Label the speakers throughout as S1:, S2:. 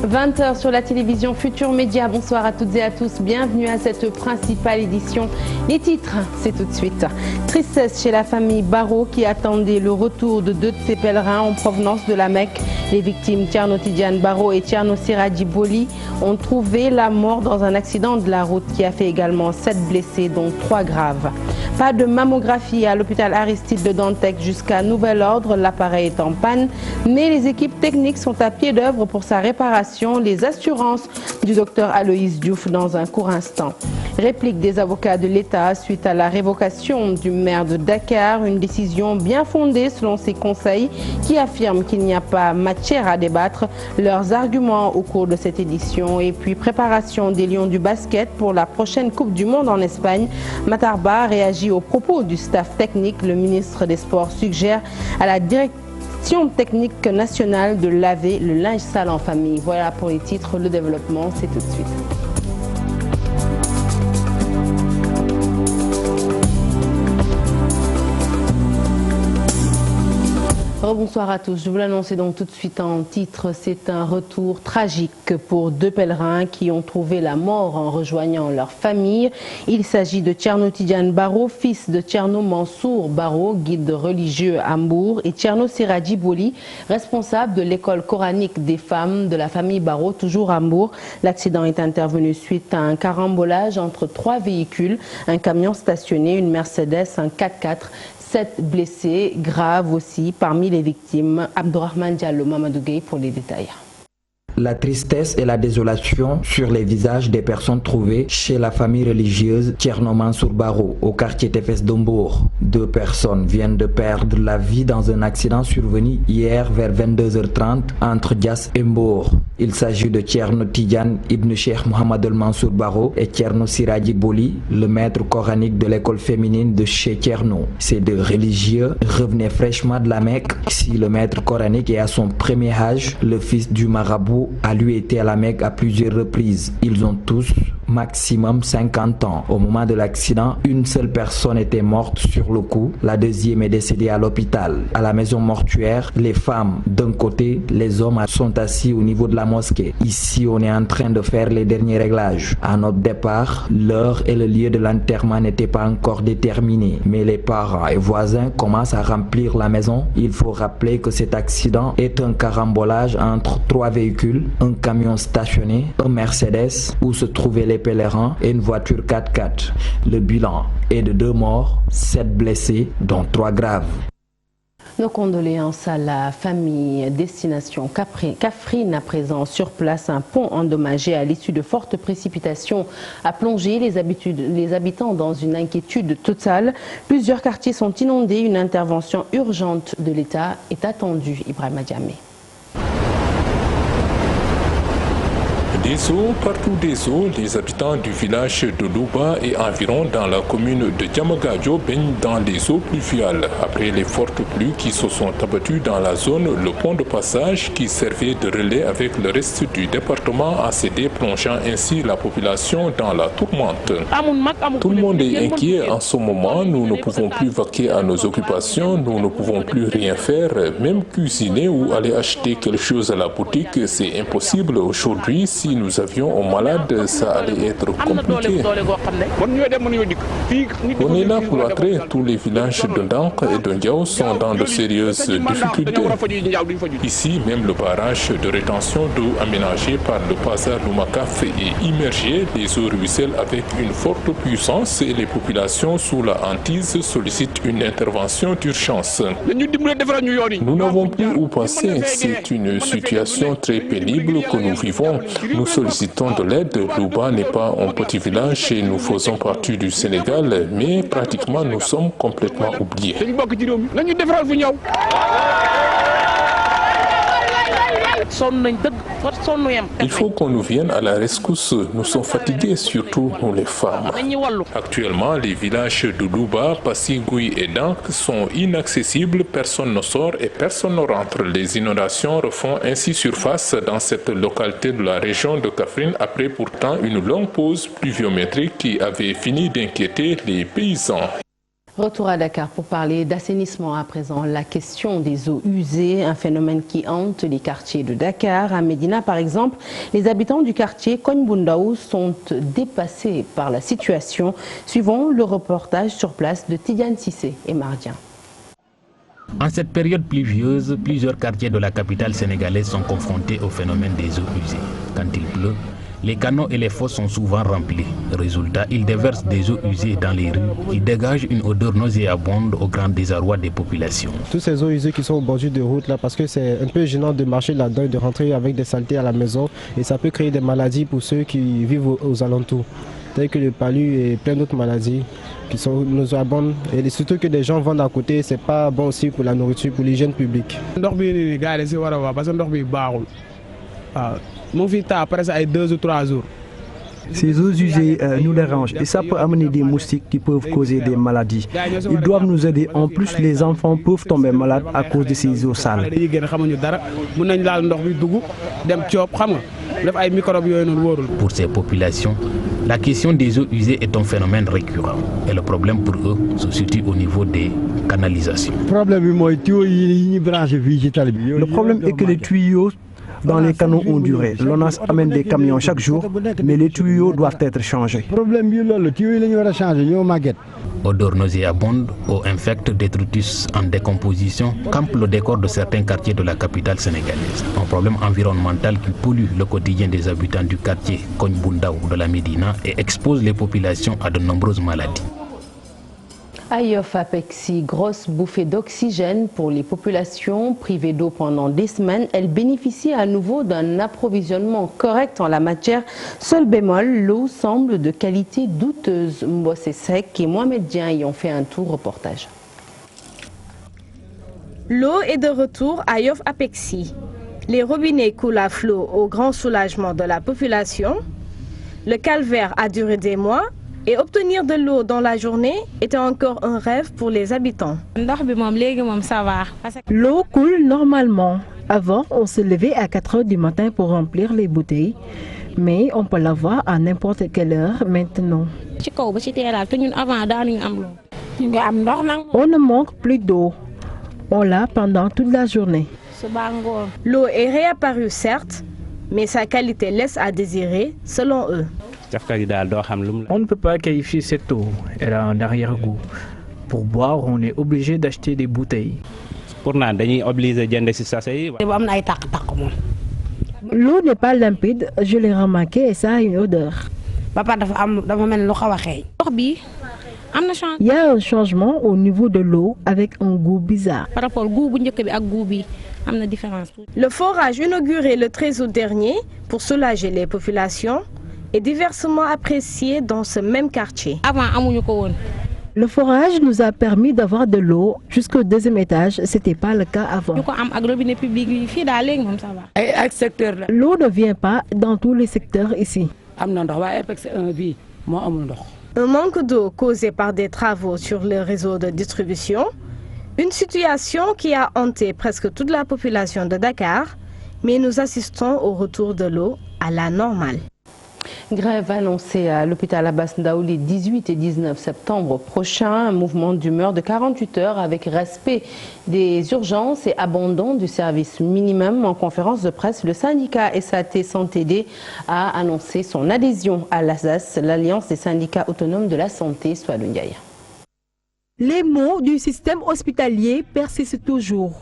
S1: 20h sur la télévision Futur Média. Bonsoir à toutes et à tous. Bienvenue à cette principale édition. Les titres, c'est tout de suite. Tristesse chez la famille Barrow qui attendait le retour de deux de ses pèlerins en provenance de la Mecque. Les victimes Thierno Tidiane Barrow et Thierno Sirajji Boli ont trouvé la mort dans un accident de la route qui a fait également 7 blessés, dont 3 graves. Pas de mammographie à l'hôpital Aristide de Dantec jusqu'à nouvel ordre. L'appareil est en panne, mais les équipes techniques sont à pied d'œuvre pour sa réparation. Les assurances du docteur Aloïs Diouf dans un court instant. Réplique des avocats de l'État suite à la révocation du maire de Dakar. Une décision bien fondée selon ses conseils qui affirment qu'il n'y a pas matière à débattre. Leurs arguments au cours de cette édition. Et puis préparation des Lions du basket pour la prochaine Coupe du Monde en Espagne. Matarba réagit aux propos du staff technique. Le ministre des Sports suggère à la direction technique nationale de laver le linge sale en famille. Voilà pour les titres. Le développement, c'est tout de suite. Bonsoir à tous. Je vous l'annonçais donc tout de suite en titre. C'est un retour tragique pour deux pèlerins qui ont trouvé la mort en rejoignant leur famille. Il s'agit de Thierno Tidiane Barrow, fils de Thierno Mansour Barrow, guide religieux à Mbour, et Thierno Sirajji Boli, responsable de l'école coranique des femmes de la famille Barrow, toujours à Mbour. L'accident est intervenu suite à un carambolage entre 3 véhicules, un camion stationné, une Mercedes, un 4x4. 7 blessés graves aussi parmi les victimes. Abdourahmane Diallo, Mamadou Gueye pour les détails.
S2: La tristesse et la désolation sur les visages des personnes trouvées chez la famille religieuse Thierno Mansour Barrow au quartier Tefes d'Mbour. 2 personnes viennent de perdre la vie dans un accident survenu hier vers 22h30 entre Dias et Mbour. Il s'agit de Thierno Tidiane Ibn Cheikh Mohamed El Mansour Barrow et Thierno Sirajji Boli, le maître coranique de l'école féminine de chez Thierno. Ces 2 religieux revenaient fraîchement de la Mecque. Si le maître coranique est à son premier âge, le fils du marabout a lui été à la Mecque à plusieurs reprises. Ils ont tous maximum 50 ans. Au moment de l'accident, une seule personne était morte sur le coup. La deuxième est décédée à l'hôpital. À la maison mortuaire, les femmes d'un côté, les hommes sont assis au niveau de la mosquée. Ici, on est en train de faire les derniers réglages. À notre départ, l'heure et le lieu de l'enterrement n'étaient pas encore déterminés. Mais les parents et voisins commencent à remplir la maison. Il faut rappeler que cet accident est un carambolage entre 3 véhicules, un camion stationné, un Mercedes où se trouvaient les pèlerins et une voiture 4x4. Le bilan est de 2 morts, 7 blessés, dont 3 graves.
S1: Nos condoléances à la famille. Destination Kaffrine à présent sur place. Un pont endommagé à l'issue de fortes précipitations a plongé les habitants dans une inquiétude totale. Plusieurs quartiers sont inondés. Une intervention urgente de l'État est attendue. Ibrahima Diamé.
S3: Des eaux, partout des eaux, les habitants du village de Louba et environ dans la commune de Diamagadjo baignent dans les eaux pluviales. Après les fortes pluies qui se sont abattues dans la zone, le pont de passage qui servait de relais avec le reste du département a cédé, plongeant ainsi la population dans la tourmente. Tout le monde est inquiet en ce moment. Nous ne pouvons plus vaquer à nos occupations, nous ne pouvons plus rien faire, même cuisiner ou aller acheter quelque chose à la boutique, c'est impossible aujourd'hui. Si nous avions un malade, ça allait être compliqué. On est là pour l'entrée. Tous les villages de Ndank et de Ndiaou sont dans de sérieuses difficultés. Ici, même le barrage de rétention d'eau aménagé par le Pazar Lumakaf est immergé. Les eaux ruissellent avec une forte puissance et les populations sous la hantise sollicitent une intervention d'urgence. Nous n'avons plus où passer. C'est une situation très pénible que nous vivons. Nous sollicitons de l'aide. Louba n'est pas un petit village et nous faisons partie du Sénégal, mais pratiquement nous sommes complètement oubliés. Il faut qu'on nous vienne à la rescousse. Nous sommes fatigués, surtout nous les femmes. Actuellement, les villages de Louba, Passingui et Dank sont inaccessibles. Personne ne sort et personne ne rentre. Les inondations refont ainsi surface dans cette localité de la région de Kaffrine après pourtant une longue pause pluviométrique qui avait fini d'inquiéter les paysans.
S1: Retour à Dakar pour parler d'assainissement à présent. La question des eaux usées, un phénomène qui hante les quartiers de Dakar. À Médina, par exemple, les habitants du quartier Kogne bu Ndaw sont dépassés par la situation. Suivons le reportage sur place de Tidiane Cissé et Mardian.
S4: En cette période pluvieuse, plusieurs quartiers de la capitale sénégalaise sont confrontés au phénomène des eaux usées. Quand il pleut, les canaux et les fosses sont souvent remplis. Résultat, ils déversent des eaux usées dans les rues qui dégagent une odeur nauséabonde au grand désarroi des populations.
S5: Toutes ces eaux usées qui sont au bord de route là, parce que c'est un peu gênant de marcher là-dedans et de rentrer avec des saletés à la maison et ça peut créer des maladies pour ceux qui vivent aux alentours, tels que le palu et plein d'autres maladies qui sont nauséabondes et surtout que des gens vendent à côté, c'est pas bon aussi pour la nourriture, pour l'hygiène publique.
S6: Ces eaux usées nous dérangent et ça peut amener des moustiques qui peuvent causer des maladies. Ils doivent nous aider. En plus, les enfants peuvent tomber malades à cause de ces eaux sales.
S4: Pour ces populations, la question des eaux usées est un phénomène récurrent. Et le problème pour eux se situe au niveau des canalisations.
S6: Le problème est que les tuyaux dans les canaux ont duré. L'ONAS amène des camions chaque jour, mais les tuyaux doivent être changés.
S4: Odeur nauséabonde, eau infecte, détritus en décomposition campe le décor de certains quartiers de la capitale sénégalaise. Un problème environnemental qui pollue le quotidien des habitants du quartier Kogne bu Ndaw de la Médina et expose les populations à de nombreuses maladies.
S1: À Yoff Apexi, grosse bouffée d'oxygène pour les populations privées d'eau pendant des semaines. Elles bénéficient à nouveau d'un approvisionnement correct en la matière. Seul bémol, l'eau semble de qualité douteuse. Mbossé Sec et Mohamed Dien y ont fait un tour reportage.
S7: L'eau est de retour à Yoff Apexi. Les robinets coulent à flot au grand soulagement de la population. Le calvaire a duré des mois. Et obtenir de l'eau dans la journée était encore un rêve pour les habitants.
S8: L'eau coule normalement. Avant, on se levait à 4 h du matin pour remplir les bouteilles. Mais on peut l'avoir à n'importe quelle heure maintenant. On ne manque plus d'eau. On l'a pendant toute la journée.
S7: L'eau est réapparue certes, mais sa qualité laisse à désirer selon eux.
S9: On ne peut pas qualifier cette eau, elle a un arrière-goût. Pour boire, on est obligé d'acheter des bouteilles.
S8: L'eau n'est pas limpide, je l'ai remarqué et ça a une odeur. Il y a un changement au niveau de l'eau avec un goût bizarre.
S7: Le forage inauguré le 13 août dernier pour soulager les populations est diversement apprécié dans ce même quartier.
S8: Le forage nous a permis d'avoir de l'eau jusqu'au deuxième étage, ce n'était pas le cas avant. L'eau ne vient pas dans tous les secteurs ici.
S7: Un manque d'eau causé par des travaux sur le réseau de distribution, une situation qui a hanté presque toute la population de Dakar, mais nous assistons au retour de l'eau à la normale.
S1: Grève annoncée à l'hôpital Abass Ndao les 18 et 19 septembre prochains. Un mouvement d'humeur de 48 heures avec respect des urgences et abandon du service minimum. En conférence de presse, le syndicat SAT Santé D a annoncé son adhésion à l'ASAS, l'Alliance des syndicats autonomes de la santé, soit le Ndiaye.
S8: Les maux du système hospitalier persistent toujours.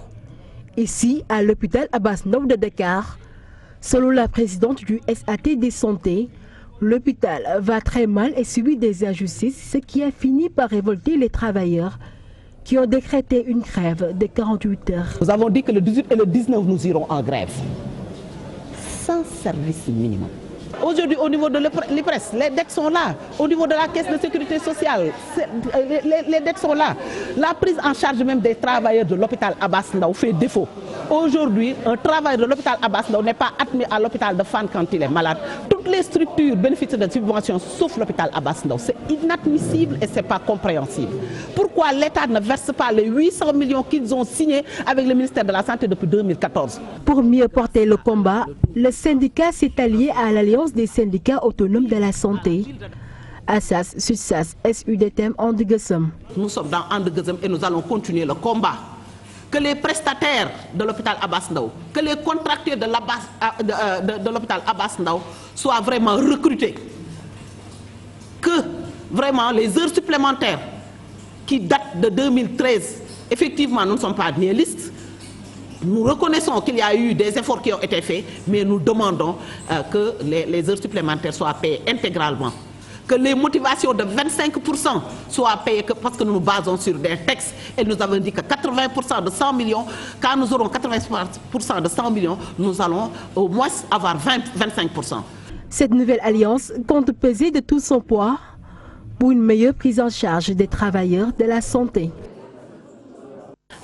S8: Ici, à l'hôpital Abass Ndao de Dakar, selon la présidente du SAT des santé, l'hôpital va très mal et subit des injustices, ce qui a fini par révolter les travailleurs qui ont décrété une grève de 48 heures.
S10: Nous avons dit que le 18 et le 19, nous irons en grève. Sans service minimum. Aujourd'hui, au niveau de l'IPRES, les dettes sont là. Au niveau de la caisse de sécurité sociale, les dettes sont là. La prise en charge même des travailleurs de l'hôpital Abass Ndao fait défaut. Aujourd'hui, un travailleur de l'hôpital Abass Ndao n'est pas admis à l'hôpital de Fann quand il est malade. Toutes les structures bénéficient de subventions sauf l'hôpital Abass Ndao. C'est inadmissible et ce n'est pas compréhensible. Pourquoi l'État ne verse pas les 800 millions qu'ils ont signés avec le ministère de la Santé depuis 2014?
S8: Pour mieux porter le combat, le syndicat s'est allié à l'Alliance des syndicats autonomes de la santé, Assas, Sudsas, SUDTM, Andegesem.
S10: Nous sommes dans Andegesem et nous allons continuer le combat. Que les prestataires de l'hôpital Abass Ndao, que les contracteurs de l'hôpital Abass Ndao soient vraiment recrutés. Que vraiment les heures supplémentaires qui datent de 2013, effectivement nous ne sommes pas nihilistes. Nous reconnaissons qu'il y a eu des efforts qui ont été faits, mais nous demandons que les heures supplémentaires soient payées intégralement. Que les motivations de 25% soient payées parce que nous nous basons sur des textes et nous avons dit que 80% de 100 millions, quand nous aurons 80% de 100 millions, nous allons au moins avoir 25%.
S8: Cette nouvelle alliance compte peser de tout son poids pour une meilleure prise en charge des travailleurs de la santé.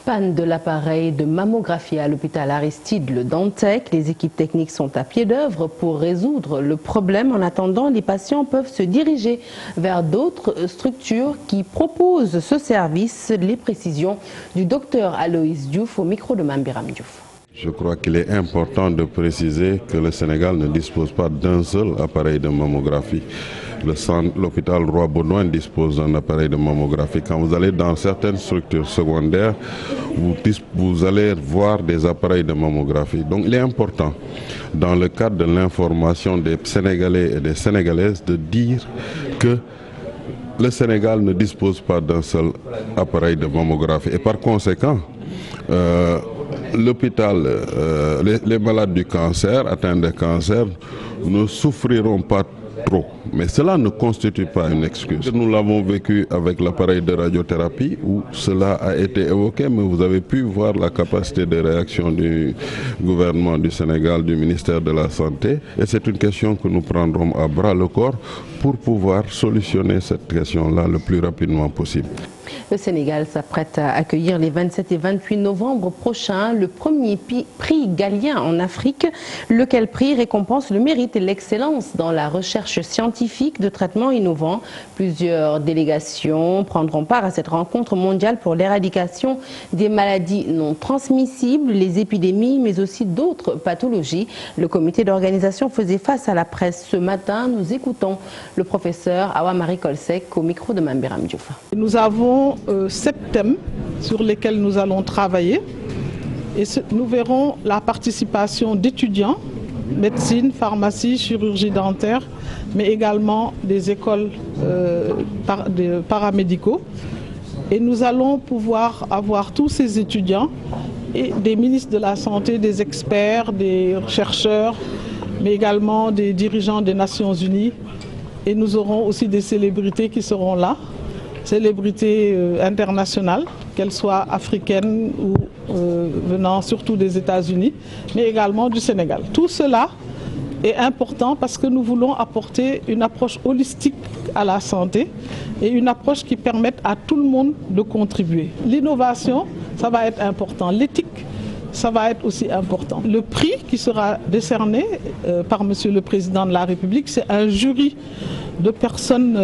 S1: Panne de l'appareil de mammographie à l'hôpital Aristide Le Dantec. Les équipes techniques sont à pied d'œuvre pour résoudre le problème. En attendant, les patients peuvent se diriger vers d'autres structures qui proposent ce service. Les précisions du docteur Aloïs Diouf au micro de Mambiram Diouf.
S11: Je crois qu'il est important de préciser que le Sénégal ne dispose pas d'un seul appareil de mammographie. L'hôpital Roi-Baudouin dispose d'un appareil de mammographie. Quand vous allez dans certaines structures secondaires, vous allez voir des appareils de mammographie. Donc il est important, dans le cadre de l'information des Sénégalais et des Sénégalaises, de dire que le Sénégal ne dispose pas d'un seul appareil de mammographie. Et par conséquent, l'hôpital, les malades du cancer, atteints de cancer, ne souffriront pas trop. Mais cela ne constitue pas une excuse. Nous l'avons vécu avec l'appareil de radiothérapie où cela a été évoqué, mais vous avez pu voir la capacité de réaction du gouvernement du Sénégal, du ministère de la Santé. Et c'est une question que nous prendrons à bras le corps pour pouvoir solutionner cette question-là le plus rapidement possible.
S1: Le Sénégal s'apprête à accueillir les 27 et 28 novembre prochains le premier prix Galien en Afrique, lequel prix récompense le mérite et l'excellence dans la recherche scientifique de traitements innovants. Plusieurs délégations prendront part à cette rencontre mondiale pour l'éradication des maladies non transmissibles, les épidémies, mais aussi d'autres pathologies. Le comité d'organisation faisait face à la presse ce matin. Nous écoutons le professeur Awa-Marie Kolsek au micro de Mambiram Diouf.
S12: Nous avons 7 thèmes sur lesquels nous allons travailler et nous verrons la participation d'étudiants, médecine, pharmacie, chirurgie dentaire, mais également des écoles paramédicaux. Et nous allons pouvoir avoir tous ces étudiants et des ministres de la Santé, des experts, des chercheurs, mais également des dirigeants des Nations Unies. Et nous aurons aussi des célébrités qui seront là. Célébrités internationales, qu'elles soient africaines ou venant surtout des États-Unis, mais également du Sénégal. Tout cela est important parce que nous voulons apporter une approche holistique à la santé et une approche qui permette à tout le monde de contribuer. L'innovation, ça va être important. L'éthique, ça va être aussi important. Le prix qui sera décerné par Monsieur le Président de la République, c'est un jury de personnes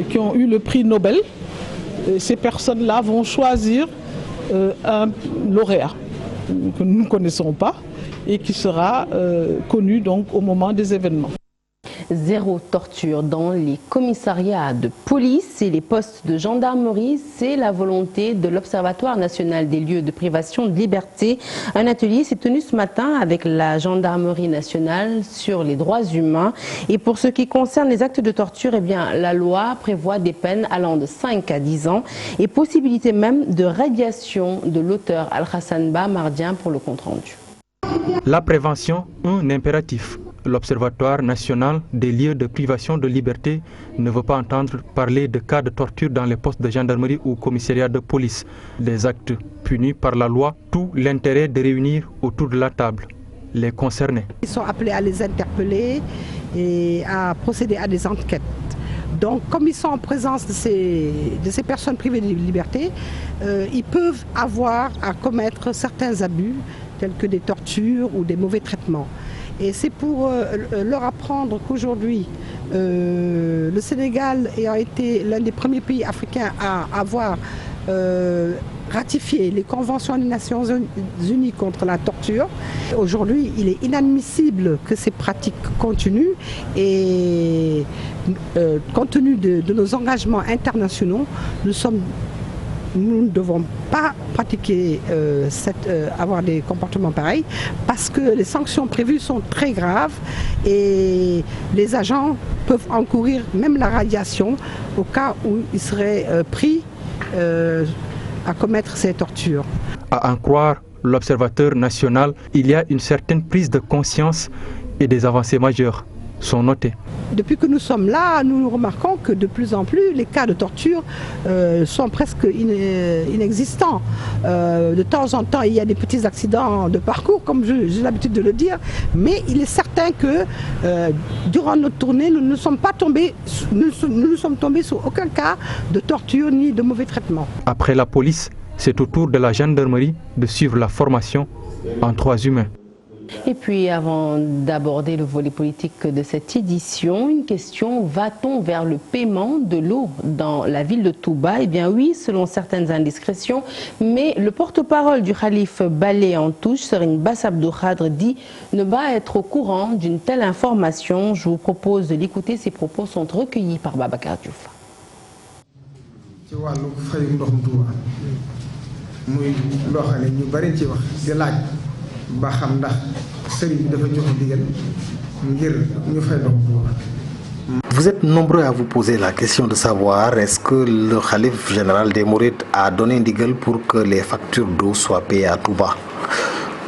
S12: qui ont eu le prix Nobel. Et ces personnes-là vont choisir un lauréat que nous ne connaissons pas et qui sera connu donc au moment des événements.
S1: Zéro torture dans les commissariats de police et les postes de gendarmerie, c'est la volonté de l'Observatoire national des lieux de privation de liberté. Un atelier s'est tenu ce matin avec la gendarmerie nationale sur les droits humains. Et pour ce qui concerne les actes de torture, eh bien, la loi prévoit des peines allant de 5 à 10 ans et possibilité même de radiation de l'auteur Al-Hassan Ba Mardien pour le compte-rendu.
S13: La prévention, un impératif. L'Observatoire national des lieux de privation de liberté ne veut pas entendre parler de cas de torture dans les postes de gendarmerie ou commissariat de police. Des actes punis par la loi, tout l'intérêt de réunir autour de la table les concernés.
S14: Ils sont appelés à les interpeller et à procéder à des enquêtes. Donc, comme ils sont en présence de ces personnes privées de liberté, ils peuvent avoir à commettre certains abus, tels que des tortures ou des mauvais traitements. Et c'est pour leur apprendre qu'aujourd'hui, le Sénégal ayant été l'un des premiers pays africains à avoir ratifié les conventions des Nations Unies contre la torture. Aujourd'hui, il est inadmissible que ces pratiques continuent et compte tenu de nos engagements internationaux, nous ne devons pas pratiquer, avoir des comportements pareils parce que les sanctions prévues sont très graves et les agents peuvent encourir même la radiation au cas où ils seraient pris à commettre ces tortures.
S13: À en croire l'Observateur national, il y a une certaine prise de conscience et des avancées majeures sont notées.
S14: Depuis que nous sommes là, nous remarquons que de plus en plus les cas de torture sont presque inexistants. De temps en temps, il y a des petits accidents de parcours, comme j'ai l'habitude de le dire, mais il est certain que durant notre tournée, nous ne sommes tombés sur aucun cas de torture ni de mauvais traitement.
S13: Après la police, c'est au tour de la gendarmerie de suivre la formation en droits humains.
S1: Et puis avant d'aborder le volet politique de cette édition, une question, va-t-on vers le paiement de l'eau dans la ville de Touba? Eh bien oui, selon certaines indiscrétions, mais le porte-parole du Khalif Balé en touche, Serigne Bass Abdou Khadre, dit ne pas être au courant d'une telle information. Je vous propose de l'écouter, ces propos sont recueillis par Babacar Diouf.
S15: Vous êtes nombreux à vous poser la question de savoir est-ce que le Khalif général des Mourides a donné un ndigal pour que les factures d'eau soient payées à Touba.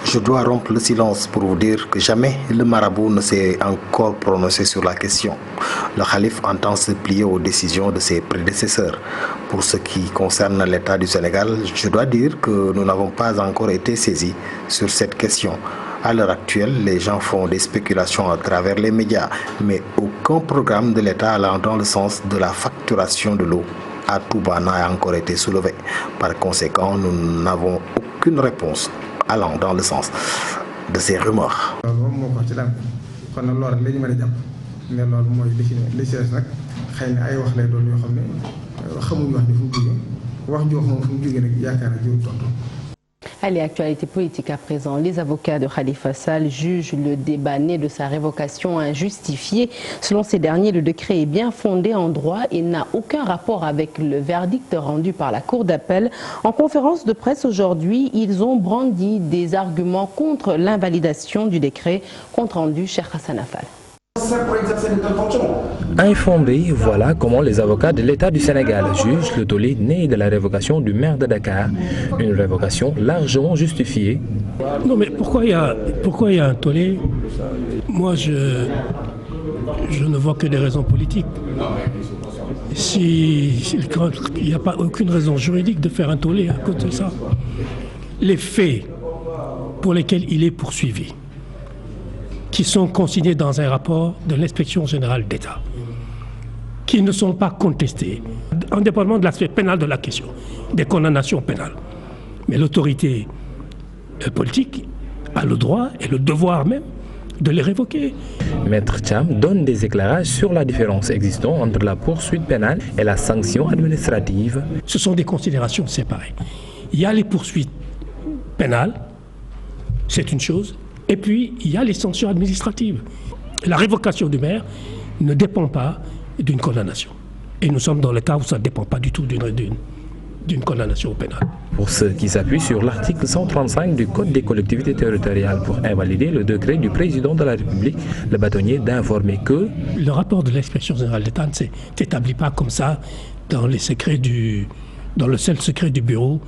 S15: Je dois rompre le silence pour vous dire que jamais le marabout ne s'est encore prononcé sur la question. Le Khalif entend se plier aux décisions de ses prédécesseurs. Pour ce qui concerne l'État du Sénégal, je dois dire que nous n'avons pas encore été saisis sur cette question. À l'heure actuelle, les gens font des spéculations à travers les médias, mais aucun programme de l'État allant dans le sens de la facturation de l'eau à Touba n'a encore été soulevé. Par conséquent, nous n'avons aucune réponse allant dans le sens de ces rumeurs.
S1: Allez, actualité politique à présent. Les avocats de Khalifa Sall jugent le débat né de sa révocation injustifié. Selon ces derniers, le décret est bien fondé en droit et n'a aucun rapport avec le verdict rendu par la Cour d'appel. En conférence de presse aujourd'hui, ils ont brandi des arguments contre l'invalidation du décret. Compte rendu, Cheikh Hassan Affal.
S4: Infondé, voilà comment les avocats de l'État du Sénégal jugent le tollé né de la révocation du maire de Dakar. Une révocation largement justifiée.
S16: Non mais pourquoi il y a un tollé? Moi je ne vois que des raisons politiques. Il n'y a pas aucune raison juridique de faire un tollé à cause de ça. Les faits pour lesquels il est poursuivi, qui sont consignés dans un rapport de l'inspection générale d'État, qui ne sont pas contestés, indépendamment de l'aspect pénal de la question, des condamnations pénales. Mais l'autorité politique a le droit et le devoir même de les révoquer.
S4: Maître Cham donne des éclairages sur la différence existant entre la poursuite pénale et la sanction administrative.
S16: Ce sont des considérations séparées. Il y a les poursuites pénales, c'est une chose, et puis il y a les sanctions administratives. La révocation du maire ne dépend pas d'une condamnation. Et nous sommes dans le cas où ça ne dépend pas du tout d'une condamnation pénale.
S4: Pour ceux qui s'appuient sur l'article 135 du Code des collectivités territoriales pour invalider le décret du président de la République, le bâtonnier d'informer que
S16: le rapport de l'inspection générale d'État ne s'établit pas comme ça dans le seul secret du bureau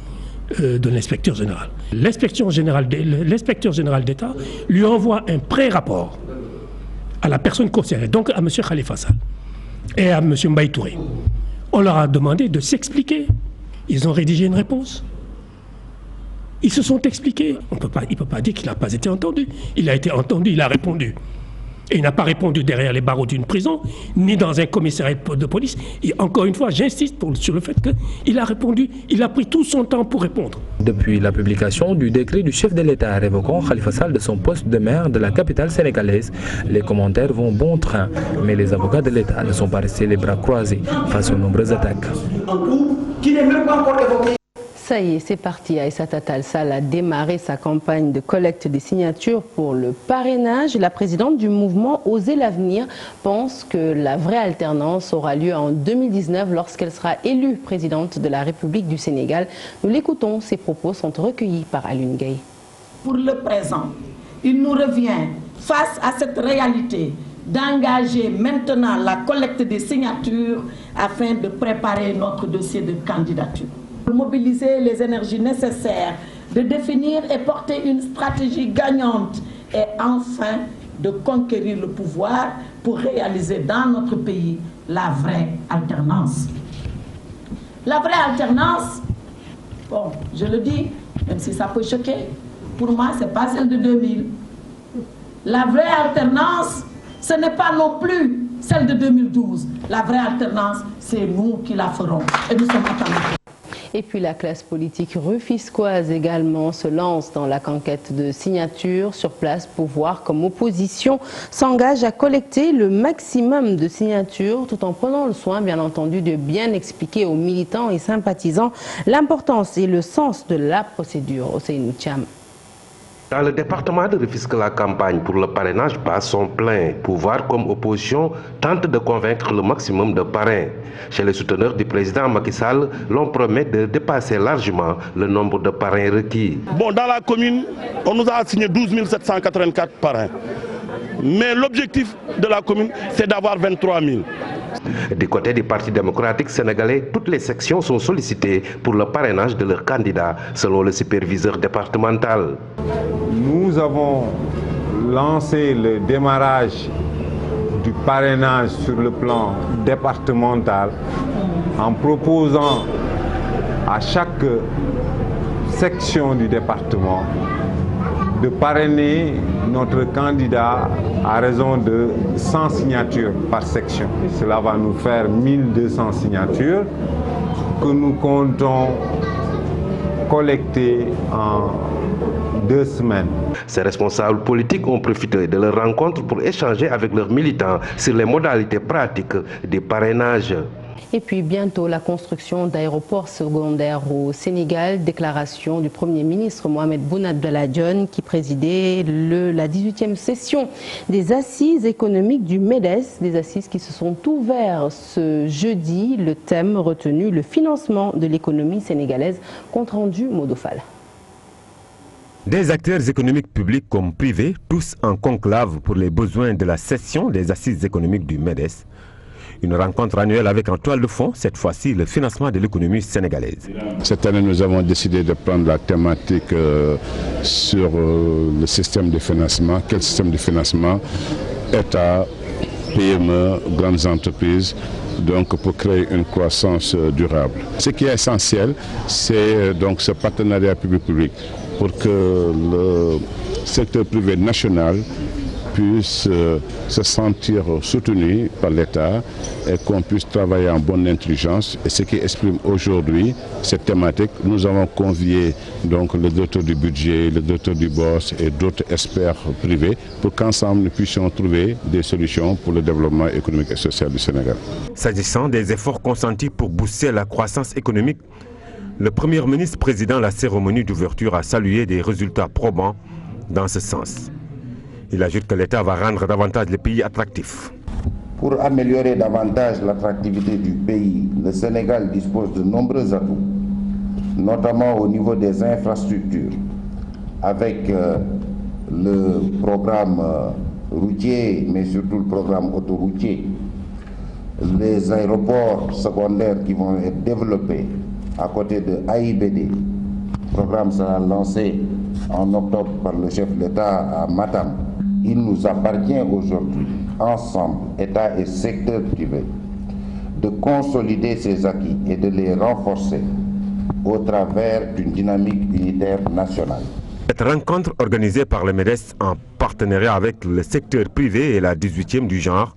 S16: de l'inspecteur général. L'inspecteur général d'État lui envoie un pré-rapport à la personne concernée, donc à M. Khalifa Sall et à M. Mbaye Touré. On leur a demandé de s'expliquer. Ils ont rédigé une réponse. Ils se sont expliqués. Il ne peut pas dire qu'il n'a pas été entendu. Il a été entendu, il a répondu. Et il n'a pas répondu derrière les barreaux d'une prison, ni dans un commissariat de police. Et encore une fois, j'insiste sur le fait qu'il a répondu, il a pris tout son temps pour répondre.
S4: Depuis la publication du décret du chef de l'État révoquant Khalifa Sall de son poste de maire de la capitale sénégalaise, les commentaires vont bon train. Mais les avocats de l'État ne sont pas restés les bras croisés face aux nombreuses attaques.
S1: Ça y est, c'est parti. Aïssata Tall Sall a démarré sa campagne de collecte des signatures pour le parrainage. La présidente du mouvement Oser l'avenir pense que la vraie alternance aura lieu en 2019 lorsqu'elle sera élue présidente de la République du Sénégal. Nous l'écoutons, ses propos sont recueillis par Alioune Gueye.
S17: Pour le présent, il nous revient, face à cette réalité, d'engager maintenant la collecte des signatures afin de préparer notre dossier de candidature. De mobiliser les énergies nécessaires, de définir et porter une stratégie gagnante et enfin de conquérir le pouvoir pour réaliser dans notre pays la vraie alternance. La vraie alternance, bon, je le dis, même si ça peut choquer, pour moi, ce n'est pas celle de 2000. La vraie alternance, ce n'est pas non plus celle de 2012. La vraie alternance, c'est nous qui la ferons. Et nous sommes attendus.
S1: Et puis la classe politique rufisquoise également se lance dans la conquête de signatures sur place pour voir comme opposition s'engage à collecter le maximum de signatures tout en prenant le soin, bien entendu, de bien expliquer aux militants et sympathisants l'importance et le sens de la procédure. Ousseynou Thiam.
S18: Dans le département de Rufisque, la campagne pour le parrainage bat son plein. Pouvoir comme opposition tente de convaincre le maximum de parrains. Chez les souteneurs du président Macky Sall, l'on promet de dépasser largement le nombre de parrains requis.
S19: Bon, dans la commune, on nous a assigné 12 784 parrains. Mais l'objectif de la commune, c'est d'avoir 23 000.
S18: Du côté du Parti démocratique sénégalais, toutes les sections sont sollicitées pour le parrainage de leurs candidats, selon le superviseur départemental.
S20: Nous avons lancé le démarrage du parrainage sur le plan départemental en proposant à chaque section du département de parrainer notre candidat à raison de 100 signatures par section. Cela va nous faire 1200 signatures que nous comptons collecter en 2 semaines.
S18: Ces responsables politiques ont profité de leur rencontre pour échanger avec leurs militants sur les modalités pratiques du parrainage.
S1: Et puis bientôt la construction d'aéroports secondaires au Sénégal, déclaration du Premier ministre Mohamed Boun Abdallah Dionne qui présidait la 18e session des assises économiques du MEDES, des assises qui se sont ouvertes ce jeudi. Le thème retenu, le financement de l'économie sénégalaise, compte rendu Modofal.
S21: Des acteurs économiques publics comme privés, tous en conclave pour les besoins de la session des assises économiques du MEDES. Une rencontre annuelle avec en toile de fond, cette fois-ci, le financement de l'économie sénégalaise.
S11: Cette année, nous avons décidé de prendre la thématique sur le système de financement. Quel système de financement? État, PME, grandes entreprises, donc pour créer une croissance durable. Ce qui est essentiel, c'est donc ce partenariat public-public pour que le secteur privé national puisse se sentir soutenu par l'État et qu'on puisse travailler en bonne intelligence. Et ce qui exprime aujourd'hui cette thématique, nous avons convié donc le directeur du budget, le directeur du BOSS et d'autres experts privés pour qu'ensemble nous puissions trouver des solutions pour le développement économique et social du Sénégal.
S21: S'agissant des efforts consentis pour booster la croissance économique, le Premier ministre président la cérémonie d'ouverture a salué des résultats probants dans ce sens. Il ajoute que l'État va rendre davantage le pays attractif.
S22: Pour améliorer davantage l'attractivité du pays, le Sénégal dispose de nombreux atouts, notamment au niveau des infrastructures, avec le programme routier, mais surtout le programme autoroutier, les aéroports secondaires qui vont être développés à côté de AIBD. Le programme sera lancé en octobre par le chef de l'État à Matam. Il nous appartient aujourd'hui, ensemble, État et secteur privé, de consolider ces acquis et de les renforcer au travers d'une dynamique unitaire nationale.
S21: Cette rencontre organisée par le MEDES en partenariat avec le secteur privé est la 18e du genre,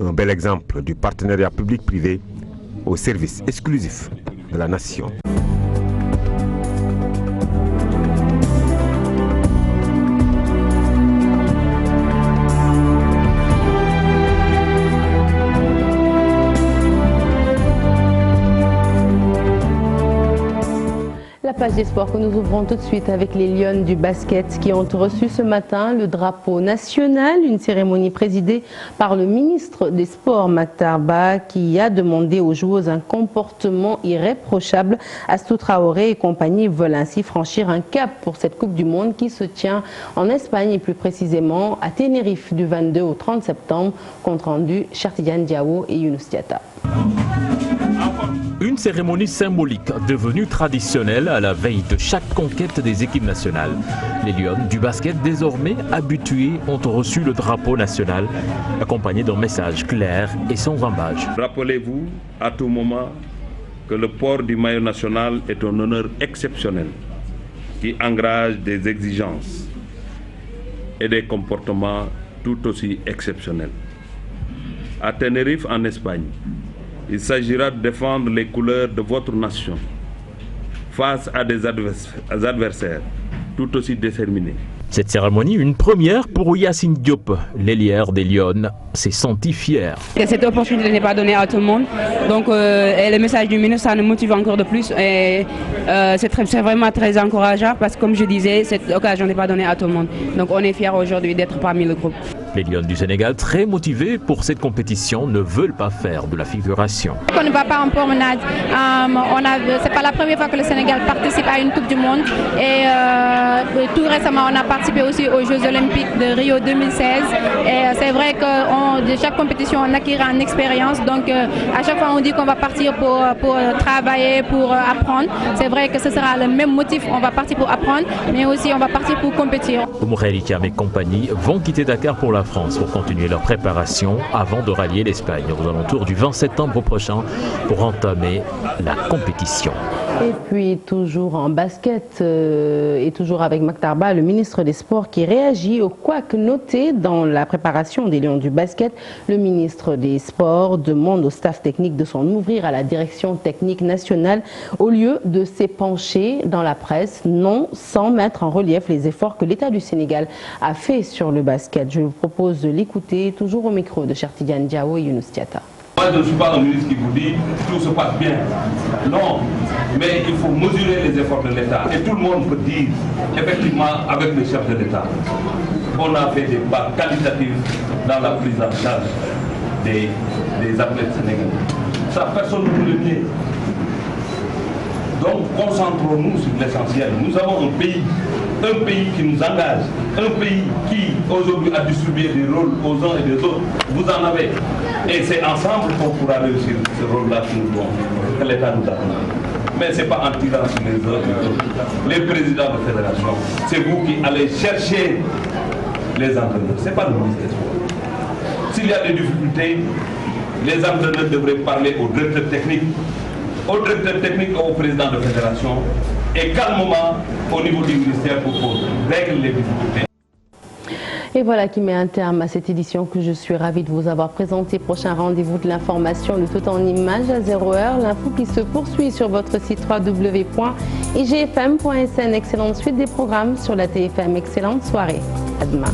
S21: un bel exemple du partenariat public-privé au service exclusif de la nation.
S1: page des sports que nous ouvrons tout de suite avec les Lions du basket qui ont reçu ce matin le drapeau national, une cérémonie présidée par le ministre des Sports Mactar Bah qui a demandé aux joueuses un comportement irréprochable. Astou Traoré et compagnie veulent ainsi franchir un cap pour cette Coupe du Monde qui se tient en Espagne et plus précisément à Tenerife du 22 au 30 septembre. Compte rendu Chertidiane Diawo et Younous Diatta.
S2: Une cérémonie symbolique devenue traditionnelle à la veille de chaque conquête des équipes nationales. Les Lions du basket, désormais habitués, ont reçu le drapeau national, accompagné d'un message clair et sans embâche.
S3: Rappelez-vous à tout moment que le port du maillot national est un honneur exceptionnel qui engage des exigences et des comportements tout aussi exceptionnels. À Tenerife, en Espagne, il s'agira de défendre les couleurs de votre nation face à des adversaires tout aussi déterminés.
S2: Cette cérémonie, une première pour Yacine Diop. L'ailière des Lions s'est sentie fière.
S23: Cette opportunité n'est pas donnée à tout le monde. Donc et le message du ministre, ça nous motive encore de plus. Et c'est vraiment très encourageant parce que comme je disais, cette occasion n'est pas donnée à tout le monde. Donc on est fiers aujourd'hui d'être parmi le groupe.
S2: Les Lions du Sénégal, très motivés pour cette compétition, ne veulent pas faire de la figuration.
S24: On ne va pas en promenade. C'est pas la première fois que le Sénégal participe à une Coupe du Monde. Et tout récemment, on a participé aussi aux Jeux Olympiques de Rio 2016. Et c'est vrai que de chaque compétition, on acquiert une expérience. Donc à chaque fois, on dit qu'on va partir pour travailler, pour apprendre. C'est vrai que ce sera le même motif. On va partir pour apprendre, mais aussi on va partir pour compétir.
S2: Oumoukhely Thiam et compagnie vont quitter Dakar pour la France pour continuer leur préparation avant de rallier l'Espagne aux alentours du 20 septembre prochain pour entamer la compétition.
S1: Et puis toujours en basket et toujours avec Mactar Bah, le ministre des Sports qui réagit au couac noté dans la préparation des Lions du basket. Le ministre des Sports demande au staff technique de s'en ouvrir à la direction technique nationale au lieu de s'épancher dans la presse, non sans mettre en relief les efforts que l'État du Sénégal a fait sur le basket. Je vous propose de l'écouter toujours au micro de Chertidiane Diawo et Younous Diatta.
S3: Moi, je ne suis pas un ministre qui vous dit tout se passe bien. Non, mais il faut mesurer les efforts de l'État. Et tout le monde peut dire, effectivement, avec le chef de l'État, on a fait des pas qualitatifs dans la prise en charge des athlètes sénégalais. Ça, personne ne peut le nier. Donc, concentrons-nous sur l'essentiel. Nous avons un pays qui nous engage, un pays qui aujourd'hui a distribué des rôles aux uns et des autres. Vous en avez. Et c'est ensemble qu'on pourra réussir ce rôle-là que l'État nous a donné. Mais ce n'est pas en tirant sur les uns et les autres. Les présidents de fédération, c'est vous qui allez chercher les entraîneurs. Ce n'est pas le ministre des Sports. S'il y a des difficultés, les entraîneurs devraient parler au directeur technique et au président de fédération et calmement au niveau du ministère pour régler les difficultés.
S1: Et voilà qui met un terme à cette édition que je suis ravie de vous avoir présentée. Prochain rendez-vous de l'information, le tout en images à 0h. L'info qui se poursuit sur votre site www.igfm.sn. Excellente suite des programmes sur la TFM. Excellente soirée. À demain.